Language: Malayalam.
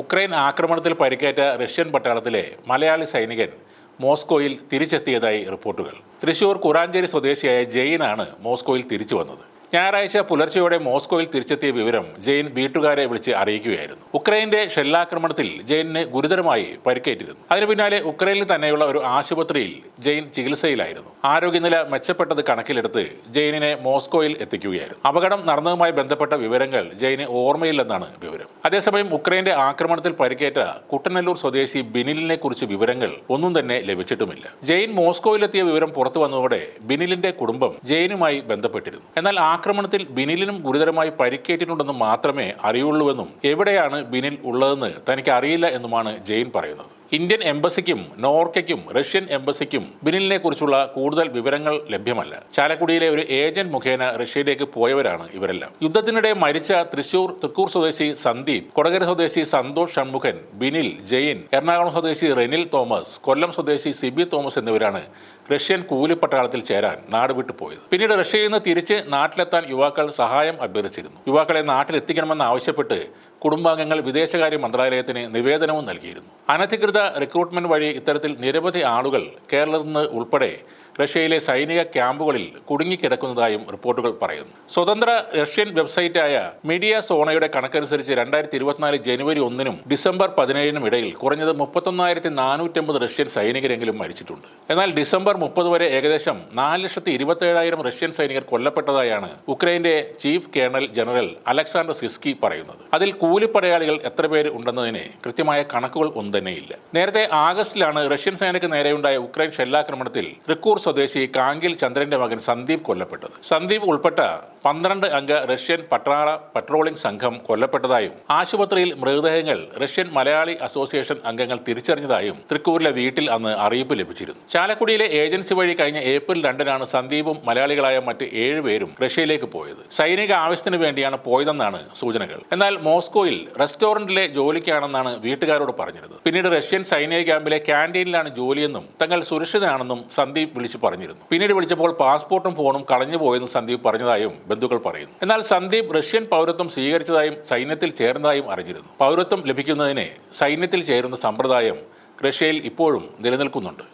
ഉക്രൈൻ ആക്രമണത്തിൽ പരിക്കേറ്റ റഷ്യൻ പട്ടാളത്തിലെ മലയാളി സൈനികൻ മോസ്കോയിൽ തിരിച്ചെത്തിയതായി റിപ്പോർട്ടുകൾ. തൃശൂർ കുറാഞ്ചേരി സ്വദേശിയായ ജെയിനാണ് മോസ്കോയിൽ തിരിച്ചു വന്നത്. ഞായറാഴ്ച പുലർച്ചെയോടെ മോസ്കോയിൽ തിരിച്ചെത്തിയ വിവരം ജെയിൻ വീട്ടുകാരെ വിളിച്ച് അറിയിക്കുകയായിരുന്നു. ഉക്രൈന്റെ ഷെല്ലാക്രമണത്തിൽ ജെയിനിന് ഗുരുതരമായി പരിക്കേറ്റിരുന്നു. അതിനു പിന്നാലെ ഉക്രൈനിൽ തന്നെയുള്ള ഒരു ആശുപത്രിയിൽ ജെയിൻ ചികിത്സയിലായിരുന്നു. ആരോഗ്യനില മെച്ചപ്പെട്ടത് കണക്കിലെടുത്ത് ജെയിനിനെ മോസ്കോയിൽ എത്തിക്കുകയായിരുന്നു. അപകടം നടന്നതുമായി ബന്ധപ്പെട്ട വിവരങ്ങൾ ജെയിന് ഓർമ്മയില്ലെന്നാണ് വിവരം. അതേസമയം ഉക്രൈന്റെ ആക്രമണത്തിൽ പരിക്കേറ്റ കുട്ടനല്ലൂർ സ്വദേശി ബിനിലിനെ കുറിച്ച് വിവരങ്ങൾ ഒന്നും തന്നെ ലഭിച്ചിട്ടുമില്ല. ജെയിൻ മോസ്കോയിലെത്തിയ വിവരം പുറത്തു വന്നതോടെ ബിനിലിന്റെ കുടുംബം ജെയിനുമായി ബന്ധപ്പെട്ടിരുന്നു. എന്നാൽ ആക്രമണത്തിൽ ബിനിലിനും ഗുരുതരമായി പരിക്കേറ്റിട്ടുണ്ടെന്ന് മാത്രമേ അറിയുള്ളൂവെന്നും എവിടെയാണ് ബിനിൽ ഉള്ളതെന്ന് തനിക്ക് അറിയില്ല എന്നുമാണ് ജെയിൻ പറയുന്നത്. ഇന്ത്യൻ എംബസിക്കും നോർക്കയ്ക്കും റഷ്യൻ എംബസിക്കും ബിനിലിനെ കുറിച്ചുള്ള കൂടുതൽ വിവരങ്ങൾ ലഭ്യമല്ല. ചാലക്കുടിയിലെ ഒരു ഏജന്റ് മുഖേന റഷ്യയിലേക്ക് പോയവരാണ് ഇവരെല്ലാം. യുദ്ധത്തിനിടെ മരിച്ച തൃക്കൂർ സ്വദേശി സന്ദീപ്, കൊടകര സ്വദേശി സന്തോഷ് ഷൺമുഖൻ, ബിനിൽ, ജെയിൻ, എറണാകുളം സ്വദേശി റെനിൽ തോമസ്, കൊല്ലം സ്വദേശി സിബി തോമസ് എന്നിവരാണ് റഷ്യൻ കൂലിപ്പട്ടാളത്തിൽ ചേരാൻ നാട് വിട്ടു പോയത്. പിന്നീട് റഷ്യയിൽ നിന്ന് തിരിച്ച് നാട്ടിലെത്താൻ യുവാക്കൾ സഹായം അഭ്യർത്ഥിച്ചിരുന്നു. യുവാക്കളെ നാട്ടിലെത്തിക്കണമെന്ന് ആവശ്യപ്പെട്ട് കുടുംബാംഗങ്ങൾ വിദേശകാര്യ മന്ത്രാലയത്തിന് നിവേദനവും നൽകിയിരുന്നു. അനധികൃത റിക്രൂട്ട്മെന്റ് വഴി ഇത്തരത്തിൽ നിരവധി ആളുകൾ കേരളത്തിൽ നിന്ന് ഉൾപ്പെടെ റഷ്യയിലെ സൈനിക ക്യാമ്പുകളിൽ കുടുങ്ങിക്കിടക്കുന്നതായും റിപ്പോർട്ടുകൾ പറയുന്നു. സ്വതന്ത്ര റഷ്യൻ വെബ്സൈറ്റായ മീഡിയ സോണയുടെ കണക്കനുസരിച്ച് 2024 ജനുവരി 1-നും ഡിസംബർ 17-നും ഇടയിൽ കുറഞ്ഞത് 31,450 റഷ്യൻ സൈനികരെങ്കിലും മരിച്ചിട്ടുണ്ട്. എന്നാൽ ഡിസംബർ 30 വരെ ഏകദേശം 4,27,000 റഷ്യൻ സൈനികർ കൊല്ലപ്പെട്ടതായാണ് ഉക്രൈന്റെ chief colonel general Alexander Syrskyi പറയുന്നത്. അതിൽ കൂലിപ്പടയാളികൾ എത്ര പേര് ഉണ്ടെന്നതിന് കൃത്യമായ കണക്കുകൾ ഒന്നും തന്നെയില്ല. നേരത്തെ ആഗസ്റ്റിലാണ് റഷ്യൻ സേനയ്ക്ക് നേരെയുണ്ടായ ഉക്രൈൻ ഷെല്ലാക്രമണത്തിൽ തൃക്കൂർ സ്വദേശി കാങ്കിൽ ചന്ദ്രന്റെ മകൻ സന്ദീപ് കൊല്ലപ്പെട്ടത്. സന്ദീപ് ഉൾപ്പെട്ട 12 അംഗ റഷ്യൻ പട്രോളിംഗ് സംഘം കൊല്ലപ്പെട്ടതായും ആശുപത്രിയിൽ മൃതദേഹങ്ങൾ റഷ്യൻ മലയാളി അസോസിയേഷൻ അംഗങ്ങൾ തിരിച്ചറിഞ്ഞതായും തൃക്കൂരിലെ വീട്ടിൽ അന്ന് അറിയിപ്പ് ലഭിച്ചിരുന്നു. ചാലക്കുടിയിലെ ഏജൻസി വഴി കഴിഞ്ഞ ഏപ്രിൽ 2-നാണ് സന്ദീപും മലയാളികളായ മറ്റ് 7 പേരും റഷ്യയിലേക്ക് പോയത്. സൈനിക ആവശ്യത്തിന് വേണ്ടിയാണ് പോയതെന്നാണ് സൂചനകൾ. എന്നാൽ മോസ്കോയിൽ റെസ്റ്റോറന്റിലെ ജോലിക്കാണെന്നാണ് വീട്ടുകാരോട് പറഞ്ഞിരുന്നത്. പിന്നീട് റഷ്യൻ സൈനിക ക്യാമ്പിലെ ക്യാന്റീനിലാണ് ജോലിയെന്നും തങ്ങൾ സുരക്ഷിതനാണെന്നും സന്ദീപ് വിളിച്ചു പറഞ്ഞിരുന്നു. പിന്നീട് വിളിച്ചപ്പോൾ പാസ്പോർട്ടും ഫോണും കളഞ്ഞു പോയെന്നും സന്ദീപ് പറഞ്ഞതായും ബന്ധുക്കൾ പറയുന്നു. എന്നാൽ സന്ദീപ് റഷ്യൻ പൗരത്വം സ്വീകരിച്ചതായും സൈന്യത്തിൽ ചേർന്നതായും അറിഞ്ഞിരുന്നു. പൗരത്വം ലഭിക്കുന്നതിന് സൈന്യത്തിൽ ചേരുന്ന സമ്പ്രദായം റഷ്യയിൽ ഇപ്പോഴും നിലനിൽക്കുന്നുണ്ട്.